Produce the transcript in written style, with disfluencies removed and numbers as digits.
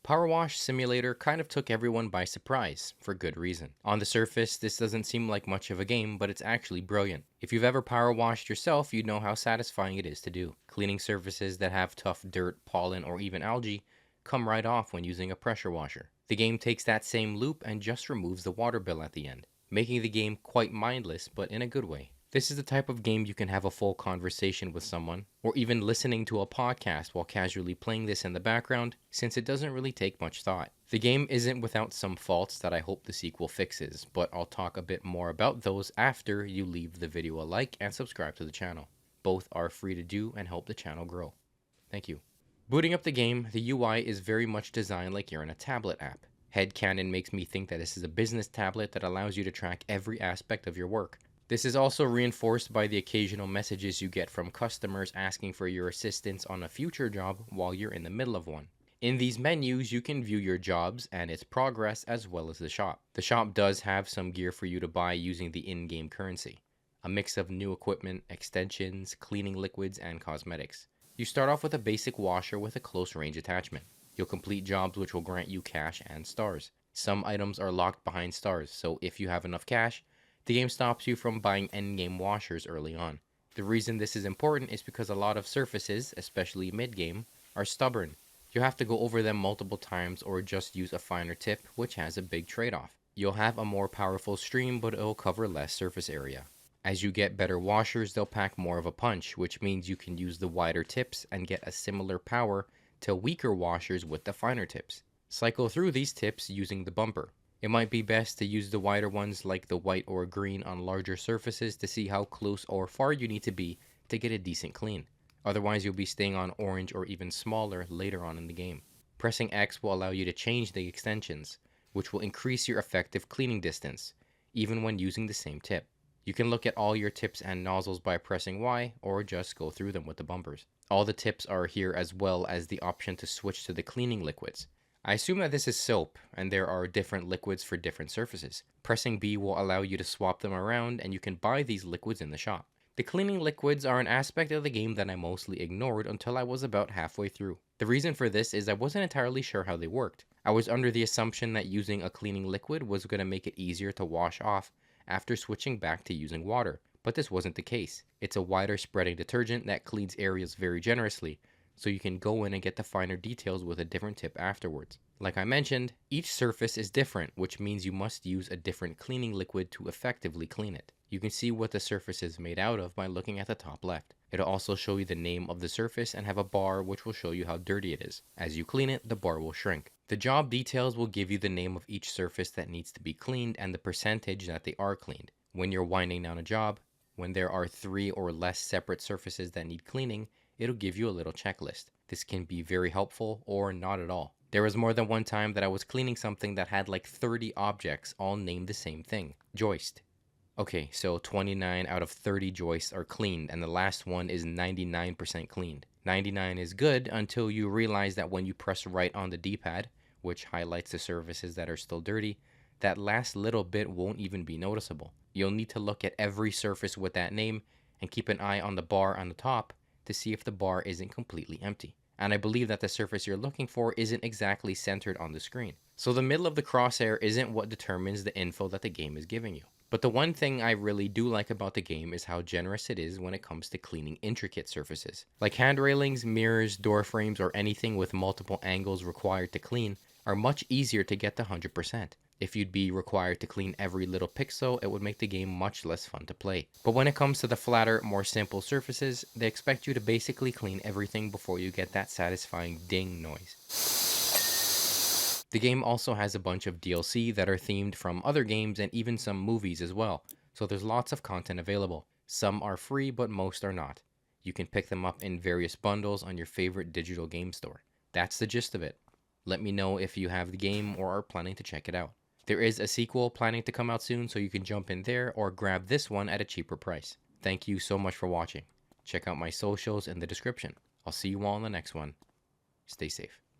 PowerWash Simulator kind of took everyone by surprise, for good reason. On the surface, this doesn't seem like much of a game, but it's actually brilliant. If you've ever power washed yourself, you know how satisfying it is to do. Cleaning surfaces that have tough dirt, pollen, or even algae come right off when using a pressure washer. The game takes that same loop and just removes the water bill at the end, making the game quite mindless, but in a good way. This is the type of game you can have a full conversation with someone, or even listening to a podcast while casually playing this in the background, since it doesn't really take much thought. The game isn't without some faults that I hope the sequel fixes, but I'll talk a bit more about those after you leave the video a like and subscribe to the channel. Both are free to do and help the channel grow. Thank you. Booting up the game, the UI is very much designed like you're in a tablet app. Headcanon makes me think that this is a business tablet that allows you to track every aspect of your work. This is also reinforced by the occasional messages you get from customers asking for your assistance on a future job while you're in the middle of one. In these menus, you can view your jobs and its progress as well as the shop. The shop does have some gear for you to buy using the in-game currency. A mix of new equipment, extensions, cleaning liquids, and cosmetics. You start off with a basic washer with a close range attachment. You'll complete jobs which will grant you cash and stars. Some items are locked behind stars, so if you have enough cash, the game stops you from buying endgame washers early on. The reason this is important is because a lot of surfaces, especially mid-game, are stubborn. You have to go over them multiple times or just use a finer tip, which has a big trade-off. You'll have a more powerful stream, but it'll cover less surface area. As you get better washers, they'll pack more of a punch, which means you can use the wider tips and get a similar power to weaker washers with the finer tips. Cycle through these tips using the bumper. It might be best to use the wider ones like the white or green on larger surfaces to see how close or far you need to be to get a decent clean. Otherwise, you'll be staying on orange or even smaller later on in the game. Pressing X will allow you to change the extensions, which will increase your effective cleaning distance, even when using the same tip. You can look at all your tips and nozzles by pressing Y, or just go through them with the bumpers. All the tips are here as well as the option to switch to the cleaning liquids. I assume that this is soap, and there are different liquids for different surfaces. Pressing B will allow you to swap them around, and you can buy these liquids in the shop. The cleaning liquids are an aspect of the game that I mostly ignored until I was about halfway through. The reason for this is I wasn't entirely sure how they worked. I was under the assumption that using a cleaning liquid was going to make it easier to wash off after switching back to using water, but this wasn't the case. It's a wider spreading detergent that cleans areas very generously, so you can go in and get the finer details with a different tip afterwards. Like I mentioned, each surface is different, which means you must use a different cleaning liquid to effectively clean it. You can see what the surface is made out of by looking at the top left. It'll also show you the name of the surface and have a bar which will show you how dirty it is. As you clean it, the bar will shrink. The job details will give you the name of each surface that needs to be cleaned and the percentage that they are cleaned. When you're winding down a job, when there are 3 or less separate surfaces that need cleaning, it'll give you a little checklist. This can be very helpful or not at all. There was more than one time that I was cleaning something that had like 30 objects all named the same thing. Joist. Okay, so 29 out of 30 joists are cleaned and the last one is 99% cleaned. 99 is good until you realize that when you press right on the D-pad, which highlights the surfaces that are still dirty, that last little bit won't even be noticeable. You'll need to look at every surface with that name and keep an eye on the bar on the top to see if the bar isn't completely empty. And I believe that the surface you're looking for isn't exactly centered on the screen. So the middle of the crosshair isn't what determines the info that the game is giving you. But the one thing I really do like about the game is how generous it is when it comes to cleaning intricate surfaces. Like hand railings, mirrors, door frames, or anything with multiple angles required to clean are much easier to get to 100%. If you'd be required to clean every little pixel, it would make the game much less fun to play. But when it comes to the flatter, more simple surfaces, they expect you to basically clean everything before you get that satisfying ding noise. The game also has a bunch of DLC that are themed from other games and even some movies as well, so there's lots of content available. Some are free, but most are not. You can pick them up in various bundles on your favorite digital game store. That's the gist of it. Let me know if you have the game or are planning to check it out. There is a sequel planning to come out soon, so you can jump in there or grab this one at a cheaper price. Thank you so much for watching. Check out my socials in the description. I'll see you all in the next one. Stay safe.